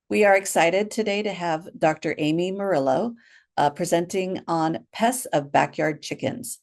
We are excited today to have Dr. Amy Murillo presenting on pests of backyard chickens.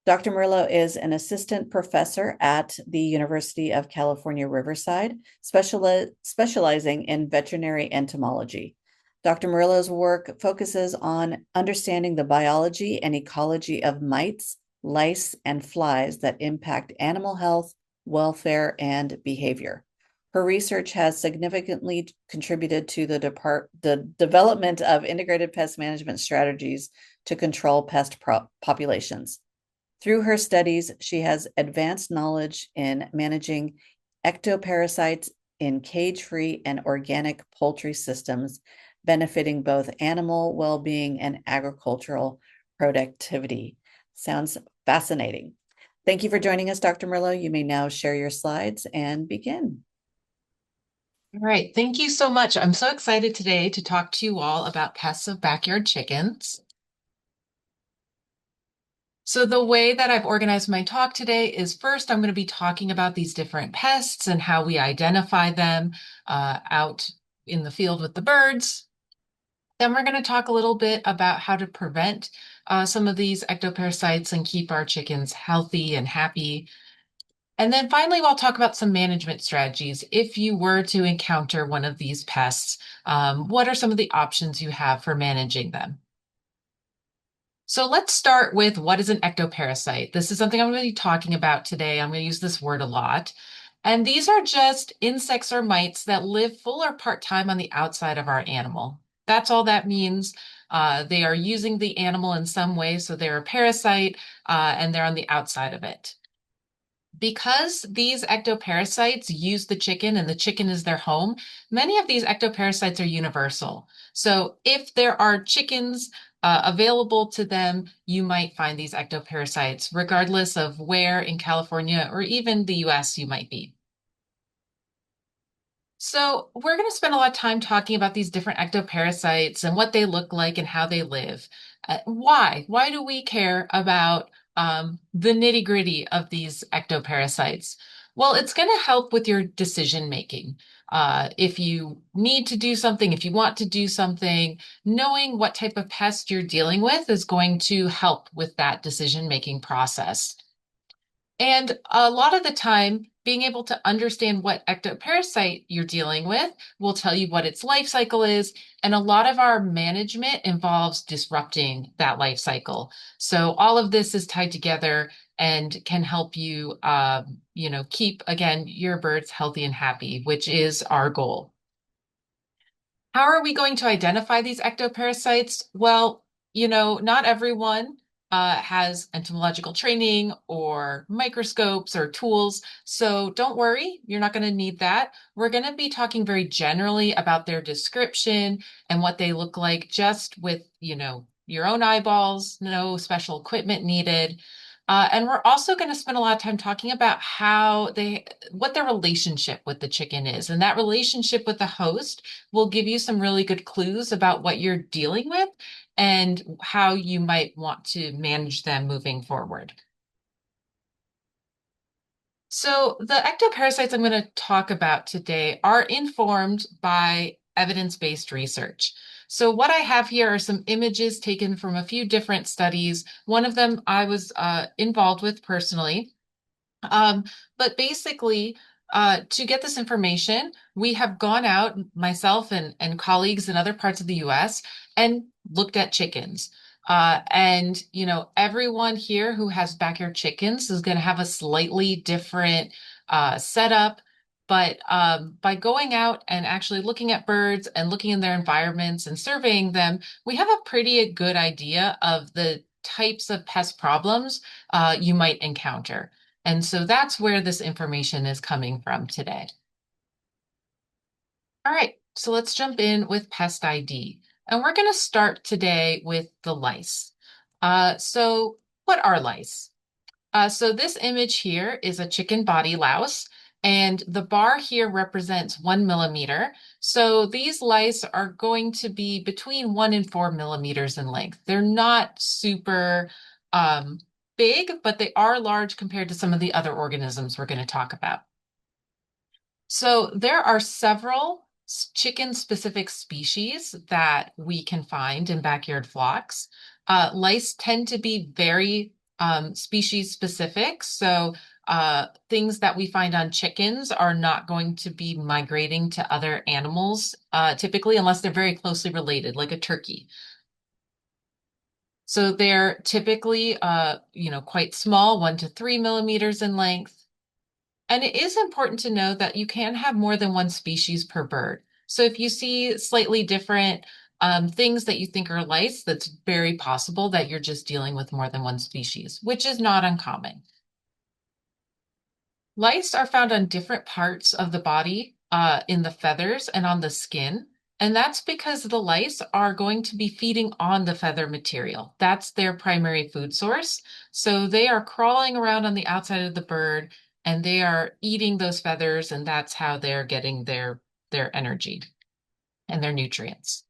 Dr. Murillo is an assistant professor at the University of California, Riverside, specializing in veterinary entomology. Dr. Murillo's work focuses on understanding the biology and ecology of mites, lice, and flies that impact animal health, welfare, and behavior. Her research has significantly contributed to the development of integrated pest management strategies to control pest populations. Through her studies, she has advanced knowledge in managing ectoparasites in cage-free and organic poultry systems, benefiting both animal well-being and agricultural productivity. Sounds fascinating. Thank you for joining us, Dr. Murillo. You may now share your slides and begin. All right, thank you so much. I'm so excited today to talk to you all about pests of backyard chickens. So the way that I've organized my talk today is first, I'm going to be talking about these different pests and how we identify them out in the field with the birds. Then we're going to talk a little bit about how to prevent some of these ectoparasites and keep our chickens healthy and happy. And then finally, we'll talk about some management strategies. If you were to encounter one of these pests, what are some of the options you have for managing them? So let's start with what is an ectoparasite? This is something I'm going to be talking about today. I'm going to use this word a lot. And these are just insects or mites that live full or part-time on the outside of our animal. That's all that means. They are using the animal in some way, so they're a parasite, and they're on the outside of it. Because these ectoparasites use the chicken and the chicken is their home, many of these ectoparasites are universal. So if there are chickens available to them, you might find these ectoparasites, regardless of where in California or even the US you might be. So we're going to spend a lot of time talking about these different ectoparasites and what they look like and how they live. Why? Why do we care about the nitty-gritty of these ectoparasites? Well, it's going to help with your decision making. If you need to do something, if you want to do something, knowing what type of pest you're dealing with is going to help with that decision-making process. And a lot of the time, being able to understand what ectoparasite you're dealing with will tell you what its life cycle is. And a lot of our management involves disrupting that life cycle. So all of this is tied together and can help you, keep, again, your birds healthy and happy, which is our goal. How are we going to identify these ectoparasites? Well, not everyone has entomological training or microscopes or tools. So don't worry, you're not going to need that. We're going to be talking very generally about their description and what they look like just with, your own eyeballs, no special equipment needed. And we're also going to spend a lot of time talking about what their relationship with the chicken is. And that relationship with the host will give you some really good clues about what you're dealing with and how you might want to manage them moving forward. So the ectoparasites I'm going to talk about today are informed by evidence-based research. So what I have here are some images taken from a few different studies. One of them I was involved with personally. Um, but basically, to get this information, we have gone out, myself and colleagues in other parts of the US, and looked at chickens. Everyone here who has backyard chickens is going to have a slightly different setup. But by going out and actually looking at birds and looking in their environments and surveying them, we have a pretty good idea of the types of pest problems you might encounter. And so that's where this information is coming from today. All right, so let's jump in with pest ID. And we're going to start today with the lice. So what are lice? So this image here is a chicken body louse, and the bar here represents 1 millimeter. So these lice are going to be between 1 and 4 millimeters in length. They're not super big, but they are large compared to some of the other organisms we're going to talk about. So there are several chicken-specific species that we can find in backyard flocks. Lice tend to be very species specific. So things that we find on chickens are not going to be migrating to other animals, typically, unless they're very closely related, like a turkey. So they're typically, quite small, 1 to 3 millimeters in length. And it is important to know that you can have more than one species per bird. So if you see slightly different things that you think are lice, that's very possible that you're just dealing with more than one species, which is not uncommon. Lice are found on different parts of the body, in the feathers and on the skin. And that's because the lice are going to be feeding on the feather material. That's their primary food source. So they are crawling around on the outside of the bird and they are eating those feathers, and that's how they're getting their energy and their nutrients.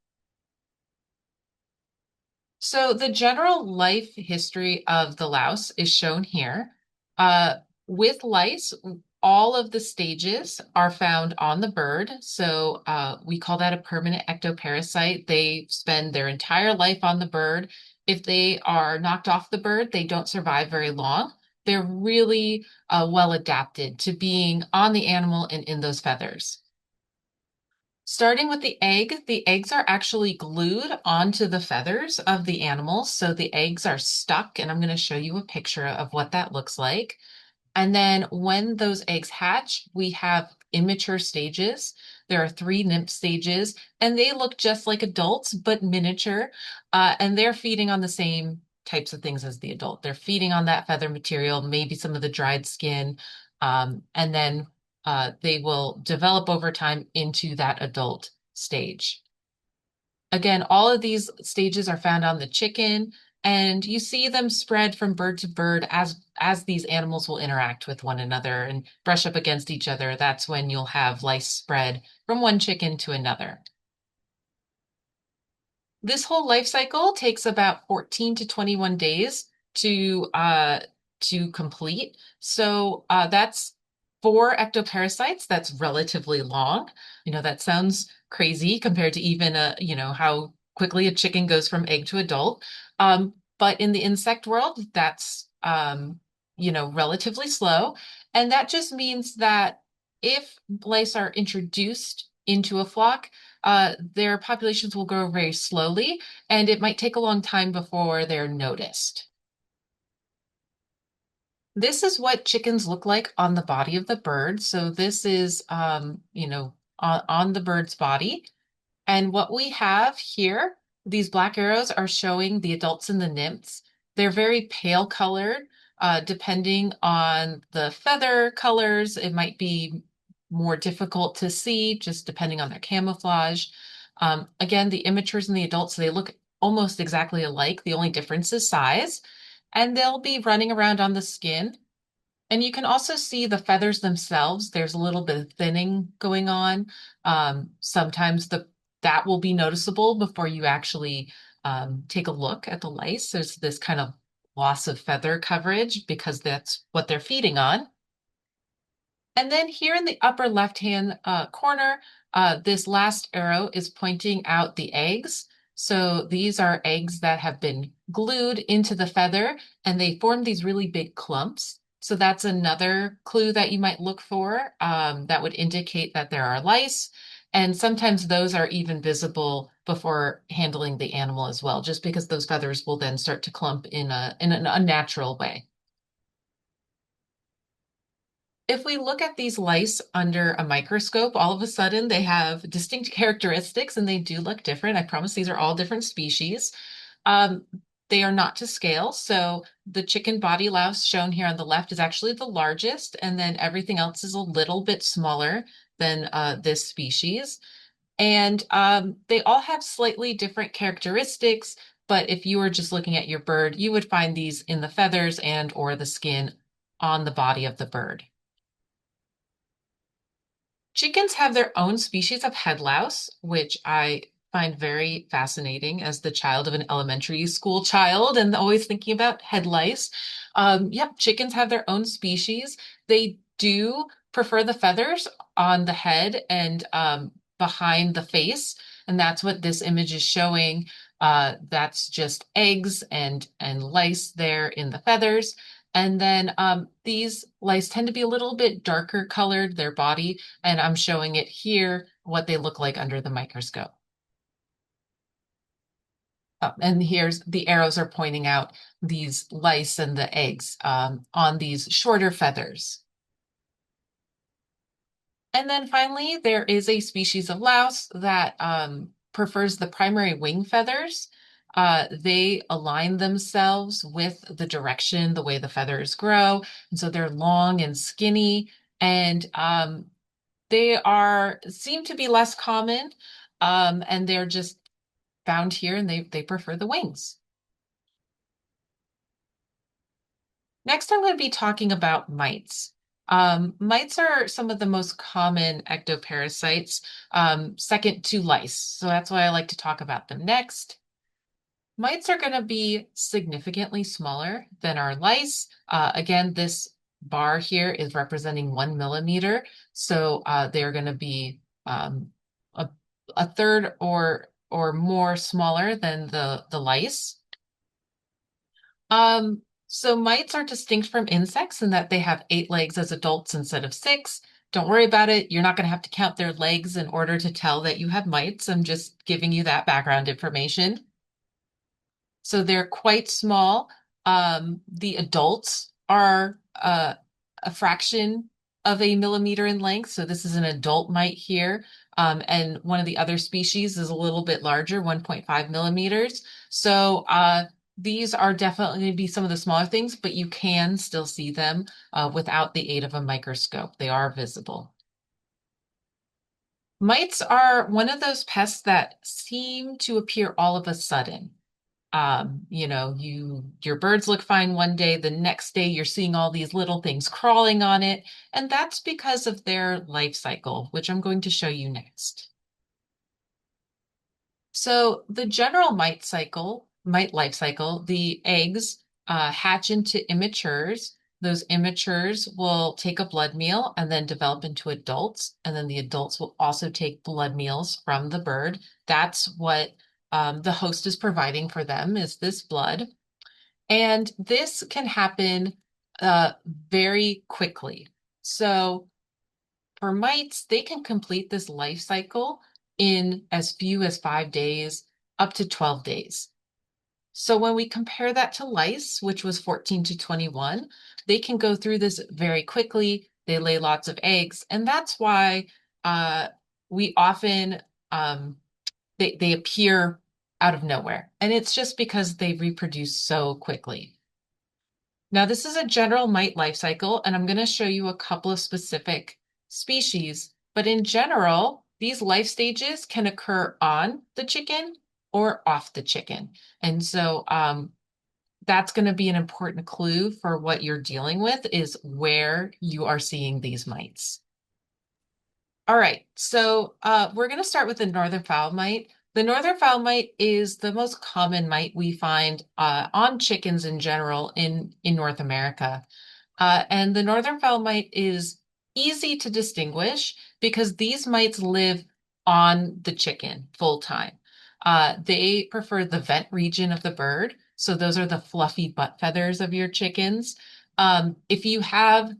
So the general life history of the louse is shown here. Uh, with lice, all of the stages are found on the bird. So we call that a permanent ectoparasite. They spend their entire life on the bird. If they are knocked off the bird, they don't survive very long. They're really well adapted to being on the animal and in those feathers. Starting with the eggs are actually glued onto the feathers of the animals. So the eggs are stuck, and I'm going to show you a picture of what that looks like. And then when those eggs hatch, we have immature stages. There are three nymph stages, and they look just like adults, but miniature. And they're feeding on the same types of things as the adult. They're feeding on that feather material, maybe some of the dried skin, and then they will develop over time into that adult stage. Again, all of these stages are found on the chicken, and you see them spread from bird to bird as these animals will interact with one another and brush up against each other. That's when you'll have lice spread from one chicken to another. This whole life cycle takes about 14 to 21 days to complete. So that's for ectoparasites. That's relatively long. That sounds crazy compared to even how quickly a chicken goes from egg to adult. But in the insect world, that's relatively slow. And that just means that if lice are introduced into a flock, their populations will grow very slowly, and it might take a long time before they're noticed. This is what chickens look like on the body of the bird. So this is, on the bird's body. And what we have here, these black arrows are showing the adults and the nymphs. They're very pale colored, depending on the feather colors. It might be more difficult to see just depending on their camouflage. Again, the immatures and the adults, they look almost exactly alike. The only difference is size. And they'll be running around on the skin. And you can also see the feathers themselves. There's a little bit of thinning going on. Sometimes that will be noticeable before you actually take a look at the lice. There's this kind of loss of feather coverage because that's what they're feeding on. And then here in the upper left-hand corner, this last arrow is pointing out the eggs. So these are eggs that have been glued into the feather, and they form these really big clumps. So that's another clue that you might look for, that would indicate that there are lice. And sometimes those are even visible before handling the animal as well, just because those feathers will then start to clump in an unnatural way. If we look at these lice under a microscope, all of a sudden they have distinct characteristics and they do look different. I promise these are all different species. Um, they are not to scale. So the chicken body louse shown here on the left is actually the largest, and then everything else is a little bit smaller than this species. And they all have slightly different characteristics, but if you were just looking at your bird, you would find these in the feathers and or the skin on the body of the bird. Chickens have their own species of head louse, which I find very fascinating as the child of an elementary school child and always thinking about head lice. Yep, chickens have their own species. They do prefer the feathers on the head, and behind the face. And that's what this image is showing. That's just eggs and lice there in the feathers. And then these lice tend to be a little bit darker colored, their body, and I'm showing it here, what they look like under the microscope. And here's the arrows are pointing out these lice and the eggs on these shorter feathers. And then finally, there is a species of louse that prefers the primary wing feathers. They align themselves with the direction, the way the feathers grow. And so they're long and skinny, and they seem to be less common, and they're just found here, and they prefer the wings. Next, I'm going to be talking about mites. Mites are some of the most common ectoparasites, second to lice. So that's why I like to talk about them next. Mites are going to be significantly smaller than our lice. Again, this bar here is representing 1 millimeter. So they're going to be a, a third or more smaller than the lice. So mites are distinct from insects in that they have 8 legs as adults instead of 6. Don't worry about it. You're not going to have to count their legs in order to tell that you have mites. I'm just giving you that background information. So they're quite small. The adults are a fraction of a millimeter in length. So this is an adult mite here. And one of the other species is a little bit larger, 1.5 millimeters. So these are definitely going to be some of the smaller things, but you can still see them without the aid of a microscope. They are visible. Mites are one of those pests that seem to appear all of a sudden. Your birds look fine one day, the next day you're seeing all these little things crawling on it, and that's because of their life cycle, which I'm going to show you next. So the general mite life cycle, the eggs hatch into immatures. Those immatures will take a blood meal and then develop into adults. And then the adults will also take blood meals from the bird. That's what the host is providing for them is this blood. And this can happen very quickly. So for mites, they can complete this life cycle in as few as 5 days, up to 12 days. So when we compare that to lice, which was 14 to 21, they can go through this very quickly. They lay lots of eggs, and that's why we often they appear out of nowhere. And it's just because they reproduce so quickly. Now, this is a general mite life cycle, and I'm going to show you a couple of specific species. But in general, these life stages can occur on the chicken or off the chicken. And so that's going to be an important clue for what you're dealing with is where you are seeing these mites. All right, so we're going to start with the northern fowl mite. The northern fowl mite is the most common mite we find on chickens in general in North America. And the northern fowl mite is easy to distinguish because these mites live on the chicken full time. They prefer the vent region of the bird. So those are the fluffy butt feathers of your chickens. If you have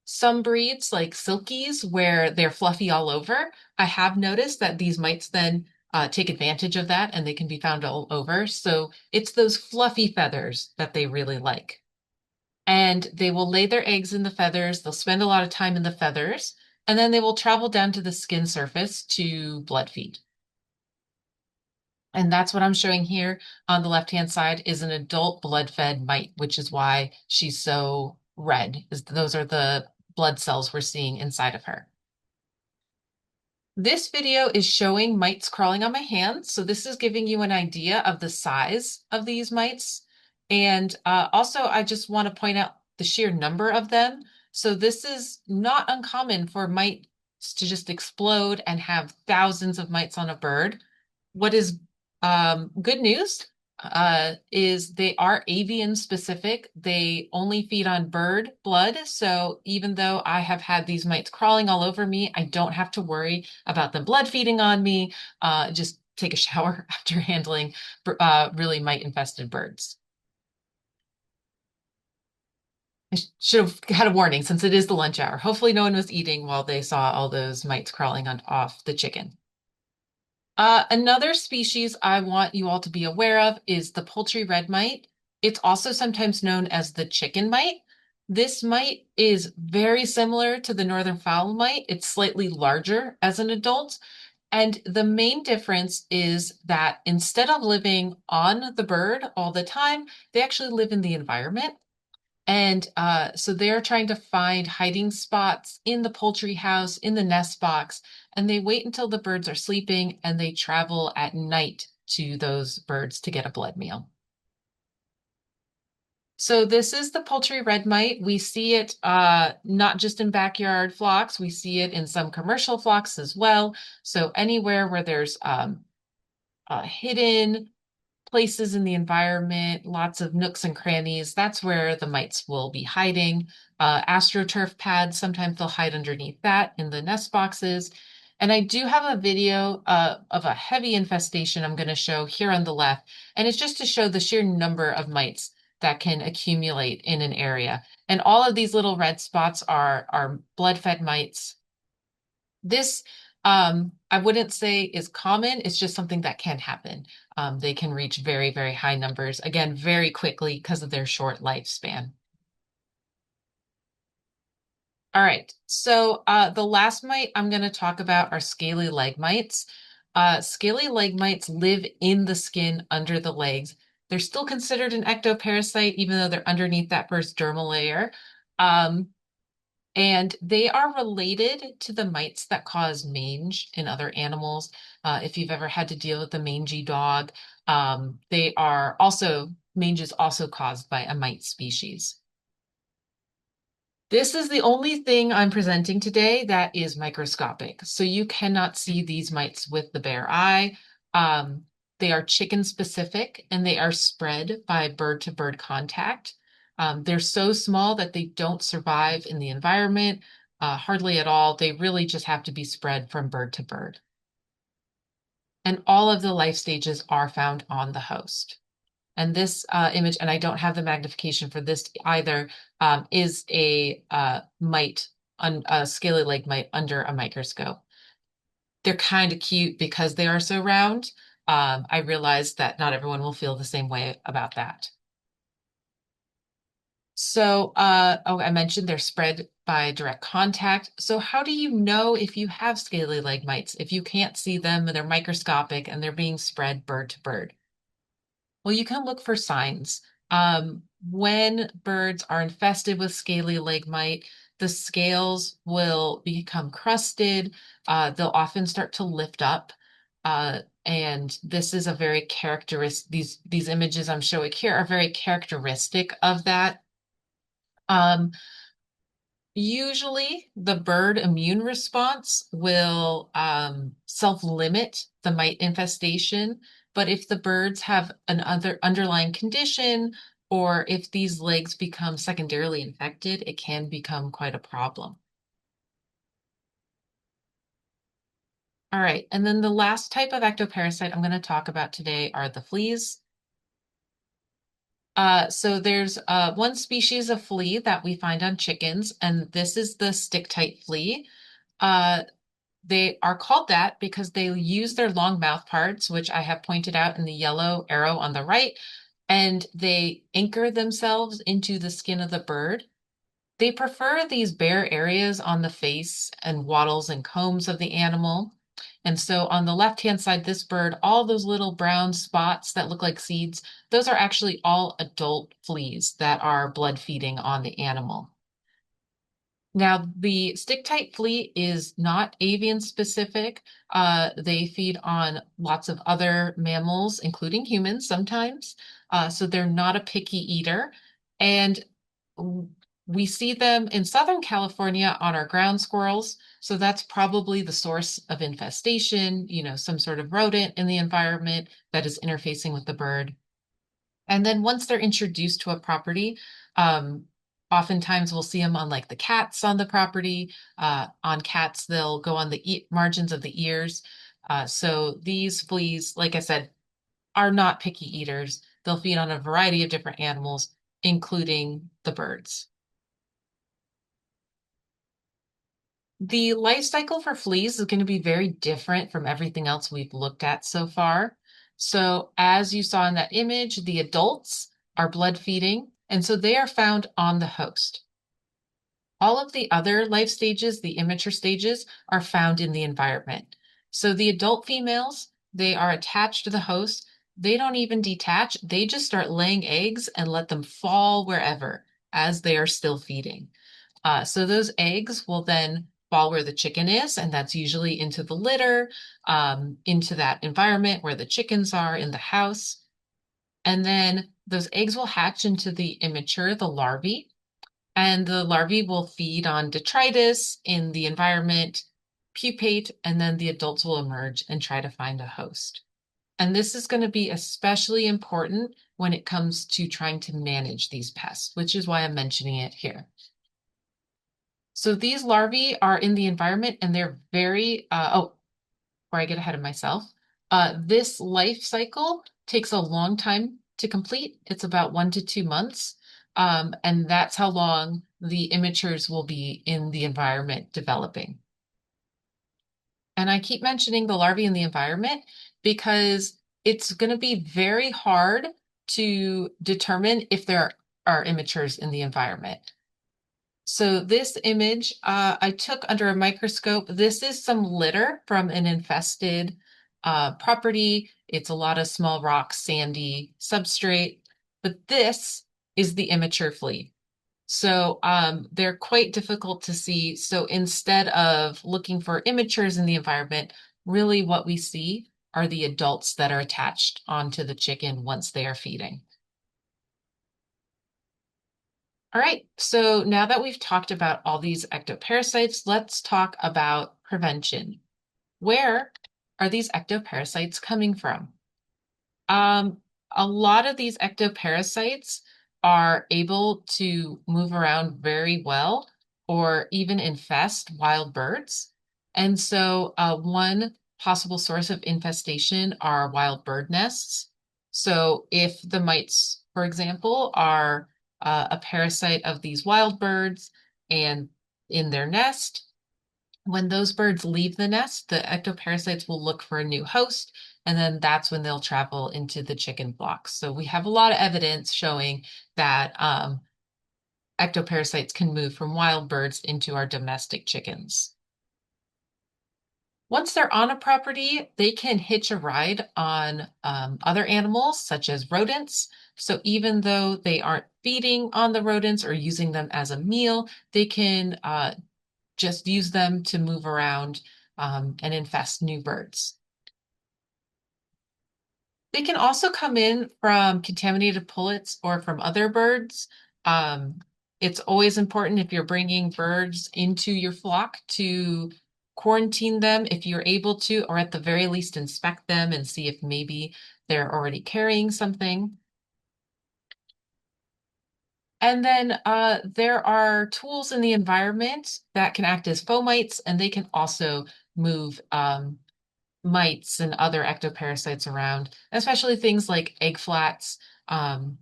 some breeds like silkies where they're fluffy all over, I have noticed that these mites then take advantage of that and they can be found all over. So it's those fluffy feathers that they really like. And they will lay their eggs in the feathers. They'll spend a lot of time in the feathers, and then they will travel down to the skin surface to blood feed. And that's what I'm showing here on the left-hand side is an adult blood-fed mite, which is why she's so red. Those are the blood cells we're seeing inside of her. This video is showing mites crawling on my hands. So this is giving you an idea of the size of these mites. And also, I just want to point out the sheer number of them. So this is not uncommon for mites to just explode and have thousands of mites on a bird. What is good news is they are avian specific. They only feed on bird blood. So even though I have had these mites crawling all over me, I don't have to worry about them blood feeding on me. Just take a shower after handling really mite infested birds. I should have had a warning since it is the lunch hour. Hopefully, no one was eating while they saw all those mites crawling on off the chicken. Another species I want you all to be aware of is the poultry red mite. It's also sometimes known as the chicken mite. This mite is very similar to the northern fowl mite. It's slightly larger as an adult. And the main difference is that instead of living on the bird all the time, they actually live in the environment. And so they're trying to find hiding spots in the poultry house, in the nest box, and they wait until the birds are sleeping and they travel at night to those birds to get a blood meal. So this is the poultry red mite. We see it not just in backyard flocks, we see it in some commercial flocks as well. So anywhere where there's hidden places in the environment, lots of nooks and crannies. That's where the mites will be hiding. AstroTurf pads, sometimes they'll hide underneath that in the nest boxes. And I do have a video of a heavy infestation I'm going to show here on the left. And it's just to show the sheer number of mites that can accumulate in an area. And all of these little red spots are blood-fed mites. This, I wouldn't say is common. It's just something that can happen. They can reach very, very high numbers, again, very quickly because of their short lifespan. All right, so the last mite I'm going to talk about are scaly leg mites. Scaly leg mites live in the skin under the legs. They're still considered an ectoparasite, even though they're underneath that first dermal layer. Um, And they are related to the mites that cause mange in other animals. If you've ever had to deal with a mangy dog, they are also, mange is also caused by a mite species. This is the only thing I'm presenting today that is microscopic. So you cannot see these mites with the bare eye. Um, they are chicken specific and they are spread by bird to bird contact. They're so small that they don't survive in the environment, hardly at all. They really just have to be spread from bird to bird. And all of the life stages are found on the host. And this image, and I don't have the magnification for this either, is a mite, a scaly leg mite under a microscope. They're kind of cute because they are so round. I realize that not everyone will feel the same way about that. So, oh, I mentioned they're spread by direct contact. So how do you know if you have scaly leg mites if you can't see them and they're microscopic and they're being spread bird to bird? Well, you can look for signs. When birds are infested with scaly leg mite, the scales will become crusted. They'll often start to lift up. And this is a very characteristic, these images I'm showing here are very characteristic of that. Um, Usually, the bird immune response will self-limit the mite infestation, but if the birds have an other underlying condition, or if these legs become secondarily infected, it can become quite a problem. All right, and then the last type of ectoparasite I'm going to talk about today are the fleas. So there's one species of flea that we find on chickens, and this is the stick-tight flea. Uh, They are called that because they use their long mouth parts, which I have pointed out in the yellow arrow on the right, and they anchor themselves into the skin of the bird. They prefer these bare areas on the face and wattles and combs of the animal. And so on the left-hand side, this bird, all those little brown spots that look like seeds, those are actually all adult fleas that are blood feeding on the animal. Now, the stick-tight flea is not avian specific. They feed on lots of other mammals, including humans sometimes. So they're not a picky eater. And we see them in Southern California on our ground squirrels. So that's probably the source of infestation, some sort of rodent in the environment that is interfacing with the bird. And then once they're introduced to a property, um, oftentimes we'll see them on like the cats on the property. On cats, they'll go on the margins of the ears. So these fleas, like I said, are not picky eaters. They'll feed on a variety of different animals, including the birds. The life cycle for fleas is going to be very different from everything else we've looked at so far. So, as you saw in that image, the adults are blood feeding, and so they are found on the host. All of the other life stages, the immature stages, are found in the environment. So, the adult females, they are attached to the host. They don't even detach, they just start laying eggs and let them fall wherever as they are still feeding. So those eggs will then fall where the chicken is, and that's usually into the litter, into that environment where the chickens are in the house. And then those eggs will hatch into the immature, the larvae, and the larvae will feed on detritus in the environment, pupate, and then the adults will emerge and try to find a host. And this is going to be especially important when it comes to trying to manage these pests, which is why I'm mentioning it here. So these larvae are in the environment and they're very, before I get ahead of myself, this life cycle takes a long time to complete. It's about 1 to 2 months. And that's how long the immatures will be in the environment developing. And I keep mentioning the larvae in the environment because it's going to be very hard to determine if there are immatures in the environment. So this image I took under a microscope. This is some litter from an infested property. It's a lot of small rocks, sandy substrate, but this is the immature flea. So they're quite difficult to see. So instead of looking for immatures in the environment, really what we see are the adults that are attached onto the chicken once they are feeding. All right, so now that we've talked about all these ectoparasites, let's talk about prevention. Where are these ectoparasites coming from? Um, a lot of these ectoparasites are able to move around very well or even infest wild birds. And so, one possible source of infestation are wild bird nests. So, if the mites, for example, are a parasite of these wild birds and in their nest, when those birds leave the nest, the ectoparasites will look for a new host, and then that's when they'll travel into the chicken flocks. So we have a lot of evidence showing that ectoparasites can move from wild birds into our domestic chickens. Once they're on a property, they can hitch a ride on other animals, such as rodents. So even though they aren't feeding on the rodents or using them as a meal, they can just use them to move around and infest new birds. They can also come in from contaminated pullets or from other birds. Um, it's always important if you're bringing birds into your flock to quarantine them if you're able to, or at the very least inspect them and see if maybe they're already carrying something. And then there are tools in the environment that can act as fomites, and they can also move mites and other ectoparasites around, especially things like egg flats. Um,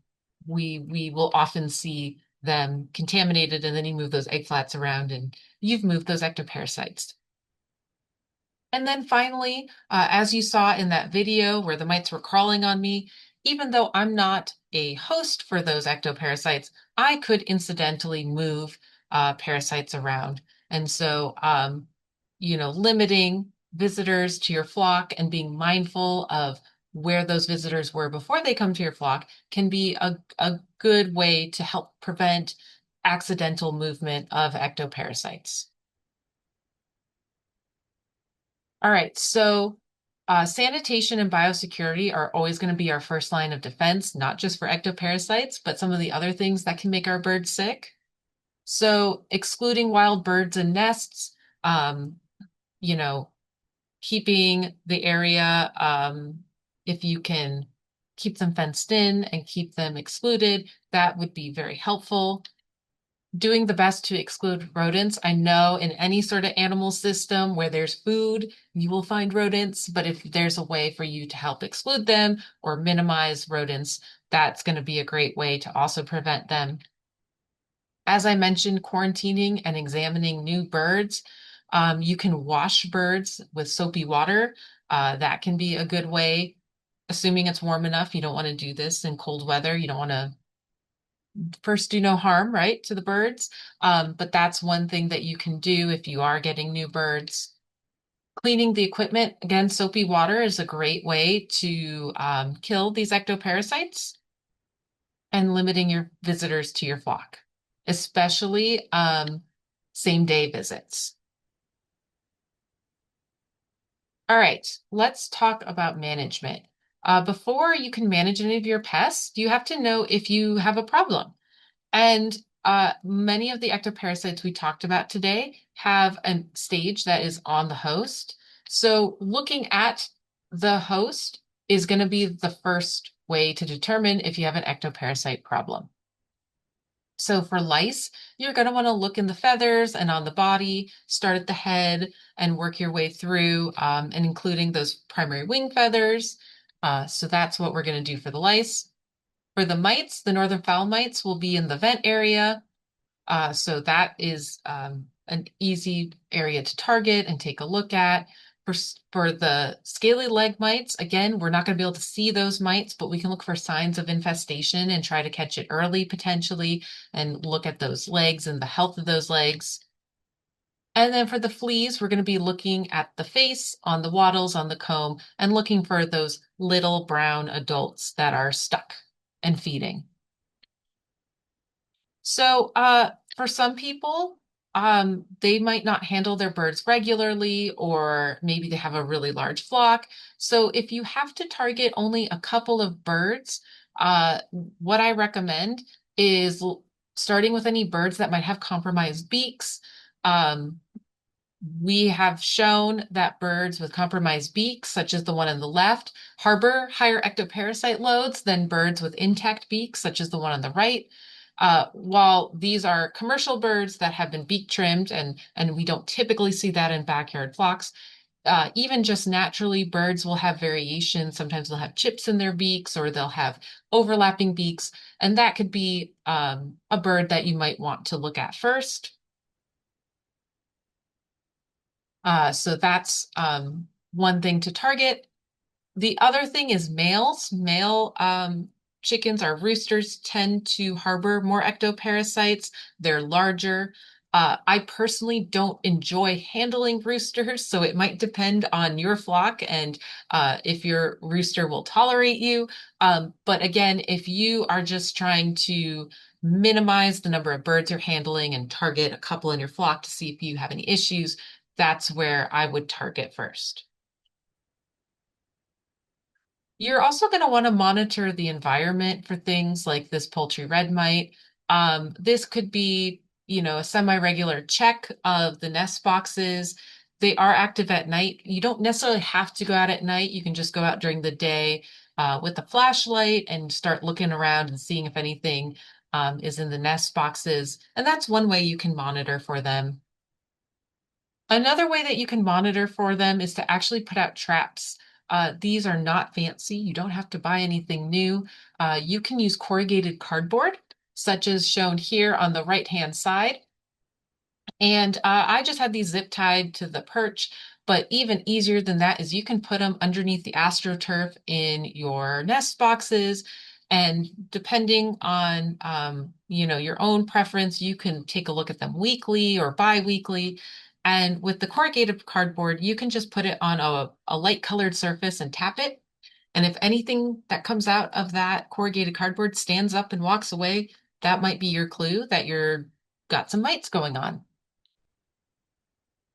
we will often see them contaminated, and then you move those egg flats around, and you've moved those ectoparasites. And then finally, as you saw in that video where the mites were crawling on me, even though I'm not a host for those ectoparasites, I could incidentally move parasites around. And so, limiting visitors to your flock and being mindful of where those visitors were before they come to your flock can be a good way to help prevent accidental movement of ectoparasites. All right, so sanitation and biosecurity are always going to be our first line of defense, not just for ectoparasites, but some of the other things that can make our birds sick. So excluding wild birds and nests, um, you know, keeping the area, if you can keep them fenced in and keep them excluded, that would be very helpful. Doing the best to exclude rodents. I know in any sort of animal system where there's food, you will find rodents, but if there's a way for you to help exclude them or minimize rodents, that's going to be a great way to also prevent them. As I mentioned, quarantining and examining new birds. You can wash birds with soapy water. That can be a good way, assuming it's warm enough. You don't want to do this in cold weather. You don't want to first do no harm, right, to the birds. But that's one thing that you can do if you are getting new birds. Cleaning the equipment, again, soapy water is a great way to kill these ectoparasites and limiting your visitors to your flock, especially same day visits. All right, let's talk about management. Before you can manage any of your pests, you have to know if you have a problem. And many of the ectoparasites we talked about today have a stage that is on the host. So looking at the host is going to be the first way to determine if you have an ectoparasite problem. So for lice, you're going to want to look in the feathers and on the body, start at the head and work your way through, and including those primary wing feathers. So that's what we're going to do for the lice. For the mites, the northern fowl mites will be in the vent area. So that is an easy area to target and take a look at. For the scaly leg mites, again, we're not going to be able to see those mites, but we can look for signs of infestation and try to catch it early potentially and look at those legs and the health of those legs. And then for the fleas, we're going to be looking at the face, on the wattles, on the comb, and looking for those little brown adults that are stuck and feeding. So, for some people, they might not handle their birds regularly, or maybe they have a really large flock. So, if you have to target only a couple of birds, what I recommend is starting with any birds that might have compromised beaks. Um, we have shown that birds with compromised beaks, such as the one on the left, harbor higher ectoparasite loads than birds with intact beaks, such as the one on the right. While these are commercial birds that have been beak trimmed, and we don't typically see that in backyard flocks, even just naturally, birds will have variation. Sometimes they'll have chips in their beaks or they'll have overlapping beaks, and that could be a bird that you might want to look at first. So that's one thing to target. The other thing is males. Male chickens, our roosters, tend to harbor more ectoparasites. They're larger. I personally don't enjoy handling roosters, so it might depend on your flock and if your rooster will tolerate you. But again, if you are just trying to minimize the number of birds you're handling and target a couple in your flock to see if you have any issues, that's where I would target first. You're also going to want to monitor the environment for things like this poultry red mite. This could be, a semi-regular check of the nest boxes. They are active at night. You don't necessarily have to go out at night. You can just go out during the day with a flashlight and start looking around and seeing if anything is in the nest boxes. And that's one way you can monitor for them. Another way that you can monitor for them is to actually put out traps. These are not fancy. You don't have to buy anything new. You can use corrugated cardboard, such as shown here on the right-hand side. And I just had these zip tied to the perch, but even easier than that is you can put them underneath the AstroTurf in your nest boxes. And depending on, your own preference, you can take a look at them weekly or bi-weekly. And with the corrugated cardboard, you can just put it on a light colored surface and tap it. And if anything that comes out of that corrugated cardboard stands up and walks away, that might be your clue that you're got some mites going on.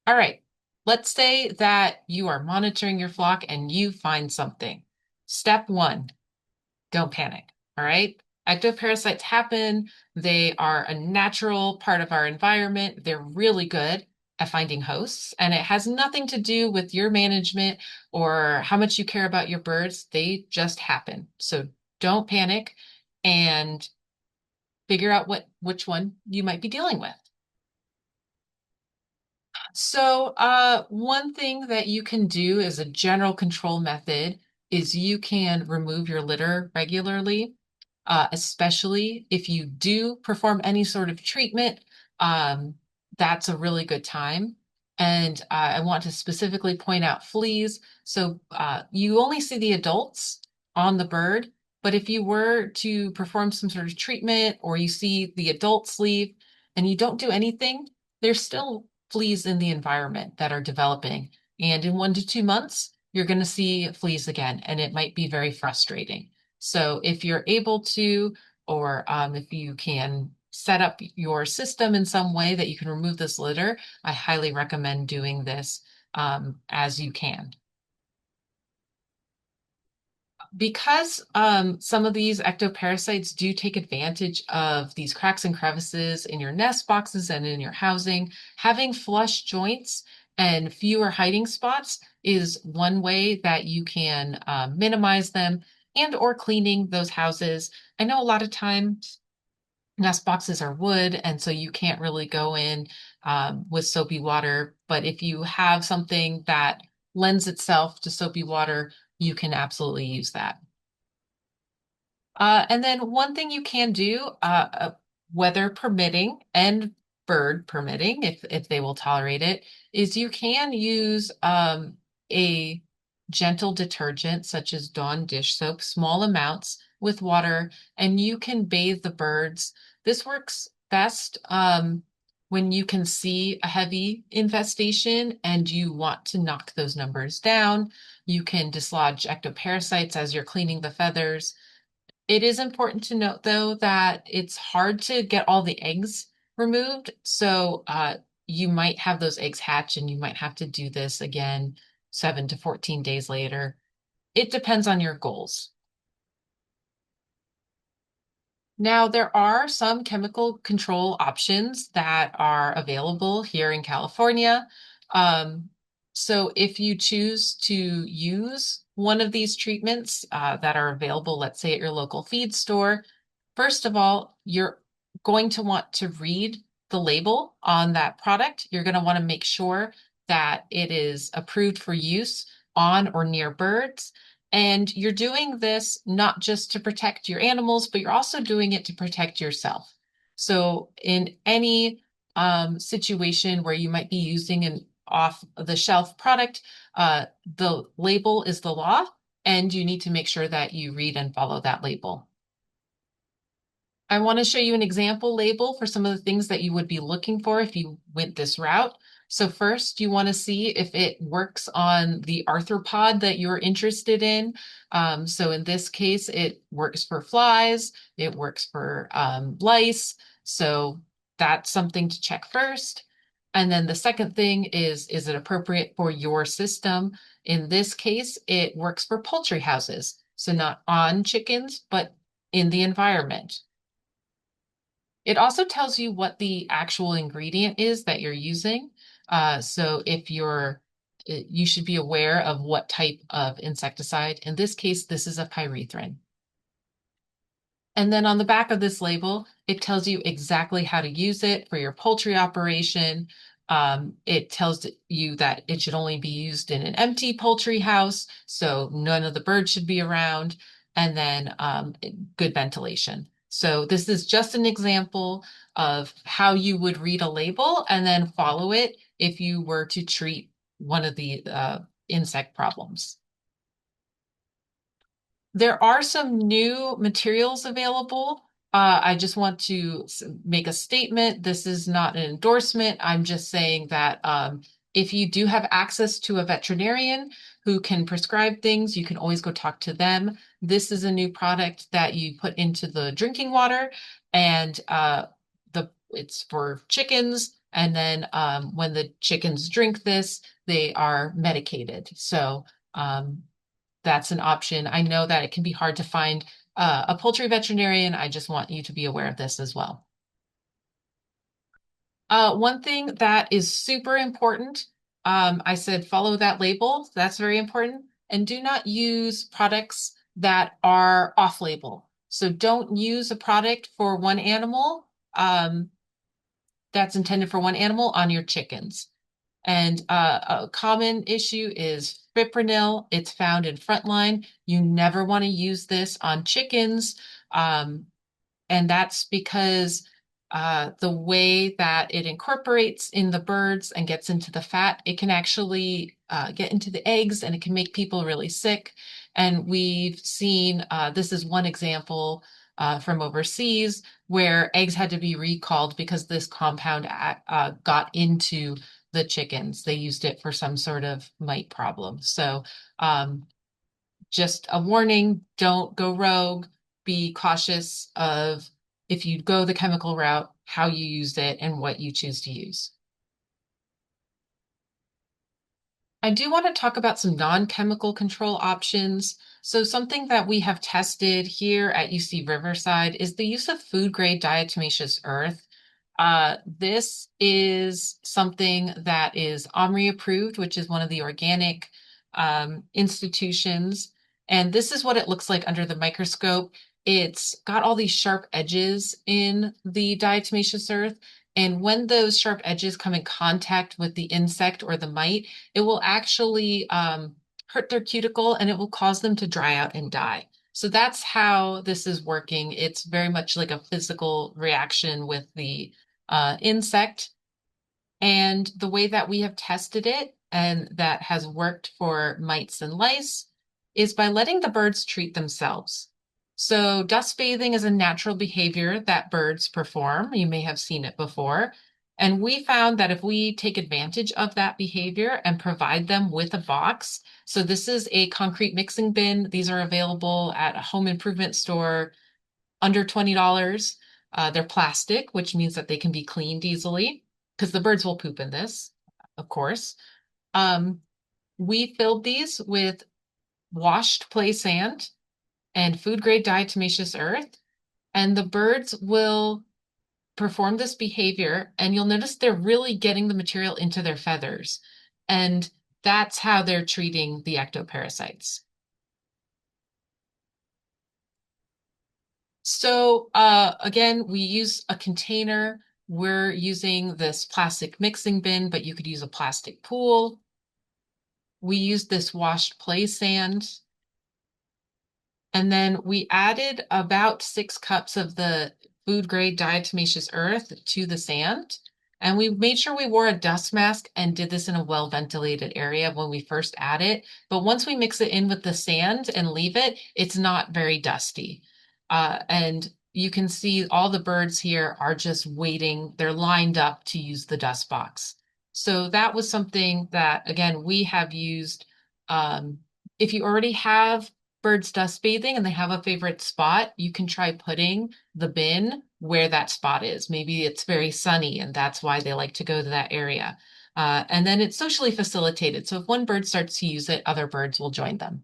All right, let's say that you are monitoring your flock and you find something. Step one, don't panic. All right. Ectoparasites happen. They are a natural part of our environment. They're really good at finding hosts, and it has nothing to do with your management or how much you care about your birds. They just happen. So don't panic and figure out which one you might be dealing with. So, one thing that you can do as a general control method is you can remove your litter regularly, especially if you do perform any sort of treatment. Um, that's a really good time. And I want to specifically point out fleas. So, you only see the adults on the bird, but if you were to perform some sort of treatment or you see the adults leave and you don't do anything, there's still fleas in the environment that are developing. And in 1 to 2 months, you're going to see fleas again, and it might be very frustrating. So if you're able to, or if you can set up your system in some way that you can remove this litter, I highly recommend doing this as you can. Because some of these ectoparasites do take advantage of these cracks and crevices in your nest boxes and in your housing, having flush joints and fewer hiding spots is one way that you can minimize them, and or cleaning those houses. I know a lot of times nest boxes are wood, and so you can't really go in with soapy water, but if you have something that lends itself to soapy water, you can absolutely use that. And then one thing you can do, weather permitting and bird permitting, if they will tolerate it, is you can use a gentle detergent such as Dawn dish soap, small amounts with water, and you can bathe the birds. This works best when you can see a heavy infestation and you want to knock those numbers down. You can dislodge ectoparasites as you're cleaning the feathers. It is important to note, though, that it's hard to get all the eggs removed. So you might have those eggs hatch and you might have to do this again 7 to 14 days later. It depends on your goals. Now, there are some chemical control options that are available here in California. Um, so if you choose to use one of these treatments that are available, let's say at your local feed store, first of all, you're going to want to read the label on that product. You're going to want to make sure that it is approved for use on or near birds. And you're doing this not just to protect your animals, but you're also doing it to protect yourself. So in any situation where you might be using an off-the-shelf product, the label is the law, and you need to make sure that you read and follow that label. I want to show you an example label for some of the things that you would be looking for if you went this route. So first, you want to see if it works on the arthropod that you're interested in. So in this case, it works for flies, it works for lice. So that's something to check first. And then the second thing is it appropriate for your system? In this case, it works for poultry houses. So not on chickens, but in the environment. It also tells you what the actual ingredient is that you're using. So if you should be aware of what type of insecticide. In this case, this is a pyrethrin. And then on the back of this label, it tells you exactly how to use it for your poultry operation. It tells you that it should only be used in an empty poultry house, so none of the birds should be around, and then good ventilation. So this is just an example of how you would read a label and then follow it if you were to treat one of the insect problems. There are some new materials available. I just want to make a statement. This is not an endorsement. I'm just saying that if you do have access to a veterinarian who can prescribe things, you can always go talk to them. This is a new product that you put into the drinking water, and it's for chickens. And then when the chickens drink this, they are medicated. So that's an option. I know that it can be hard to find a poultry veterinarian. I just want you to be aware of this as well. One thing that is super important, I said follow that label. That's very important. And do not use products that are off label. So don't use a product for one animal that's intended for one animal on your chickens. And a common issue is fipronil. It's found in frontline. You never want to use this on chickens. Um, and that's because the way that it incorporates in the birds and gets into the fat, it can actually get into the eggs and it can make people really sick. And we've seen this is one example from overseas where eggs had to be recalled because this compound got into the chickens. They used it for some sort of mite problem. So um, just a warning, don't go rogue. Be cautious of if you go the chemical route, how you use it and what you choose to use. I do want to talk about some non-chemical control options. So something that we have tested here at UC Riverside is the use of food-grade diatomaceous earth. This is something that is OMRI approved, which is one of the organic institutions. And this is what it looks like under the microscope. It's got all these sharp edges in the diatomaceous earth. And when those sharp edges come in contact with the insect or the mite, it will actually hurt their cuticle and it will cause them to dry out and die. So that's how this is working. It's very much like a physical reaction with the insect. And the way that we have tested it and that has worked for mites and lice is by letting the birds treat themselves. So, dust bathing is a natural behavior that birds perform. You may have seen it before. And we found that if we take advantage of that behavior and provide them with a box, so this is a concrete mixing bin. These are available at a home improvement store under $20. They're plastic, which means that they can be cleaned easily because the birds will poop in this, of course. Um, we filled these with washed play sand and food grade diatomaceous earth, and the birds will perform this behavior, and you'll notice they're really getting the material into their feathers. And that's how they're treating the ectoparasites. So again, we use a container. We're using this plastic mixing bin, but you could use a plastic pool. We used this washed play sand. And then we added about 6 cups of the food grade diatomaceous earth to the sand. And we made sure we wore a dust mask and did this in a well ventilated area when we first add it. But once we mix it in with the sand and leave it, it's not very dusty. And you can see all the birds here are just waiting. They're lined up to use the dust box. So that was something that, again, we have used. If you already have birds dust bathing and they have a favorite spot, you can try putting the bin where that spot is. Maybe it's very sunny and that's why they like to go to that area. And then it's socially facilitated. So if one bird starts to use it, other birds will join them.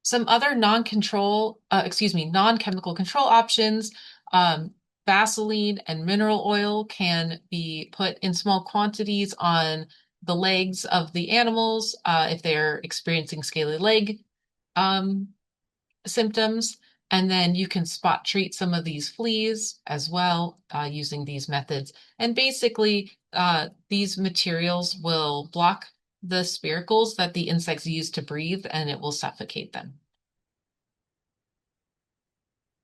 Some other non-chemical control options, Vaseline and mineral oil can be put in small quantities on the legs of the animals if they're experiencing scaly leg um, symptoms. And then you can spot treat some of these fleas as well using these methods. And basically, these materials will block the spiracles that the insects use to breathe and it will suffocate them.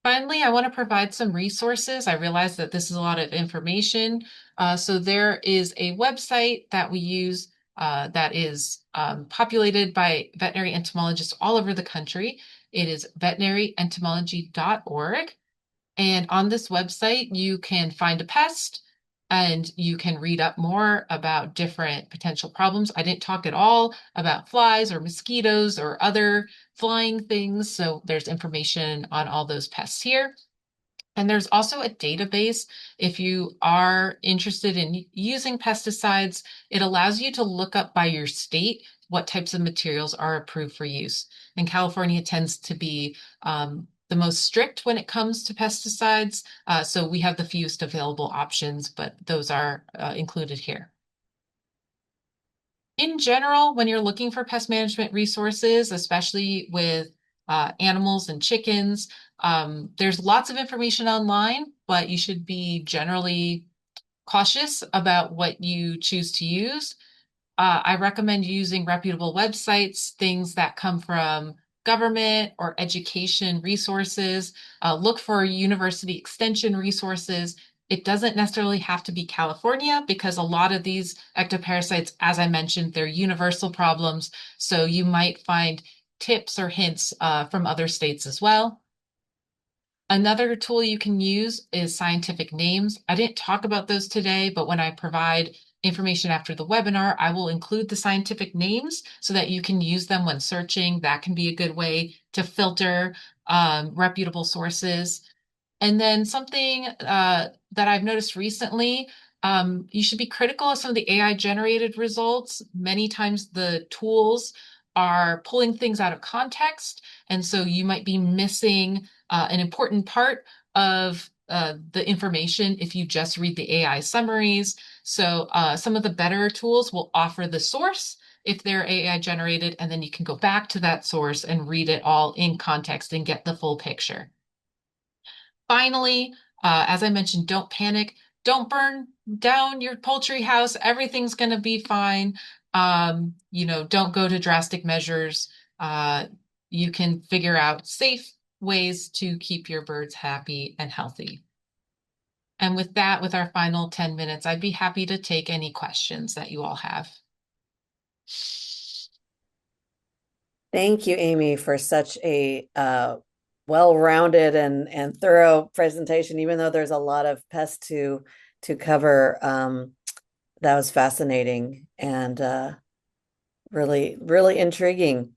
Finally, I want to provide some resources. I realize that this is a lot of information. So there is a website that we use that is populated by veterinary entomologists all over the country. It is veterinaryentomology.org. And on this website, you can find a pest and you can read up more about different potential problems. I didn't talk at all about flies or mosquitoes or other flying things. So there's information on all those pests here. And there's also a database. If you are interested in using pesticides, it allows you to look up by your state what types of materials are approved for use. And California tends to be the most strict when it comes to pesticides. So we have the fewest available options, but those are included here. In general, when you're looking for pest management resources, especially with animals and chickens, there's lots of information online, but you should be generally cautious about what you choose to use. I recommend using reputable websites, things that come from government or education resources. Look for university extension resources. It doesn't necessarily have to be California because a lot of these ectoparasites, as I mentioned, they're universal problems. So you might find tips or hints from other states as well. Another tool you can use is scientific names. I didn't talk about those today, but when I provide information after the webinar, I will include the scientific names so that you can use them when searching. That can be a good way to filter reputable sources. And then something that I've noticed recently, you should be critical of some of the AI generated results. Many times the tools are pulling things out of context. And so you might be missing an important part of the information if you just read the AI summaries. So some of the better tools will offer the source if they're AI generated, and then you can go back to that source and read it all in context and get the full picture. Finally, as I mentioned, don't panic. Don't burn down your poultry house. Everything's going to be fine. Don't go to drastic measures. Uh, you can figure out safe ways to keep your birds happy and healthy. And with that, with our final 10 minutes, I'd be happy to take any questions that you all have. Thank you, Amy, for such a well-rounded and thorough presentation. Even though there's a lot of pests to cover, that was fascinating and really, really intriguing.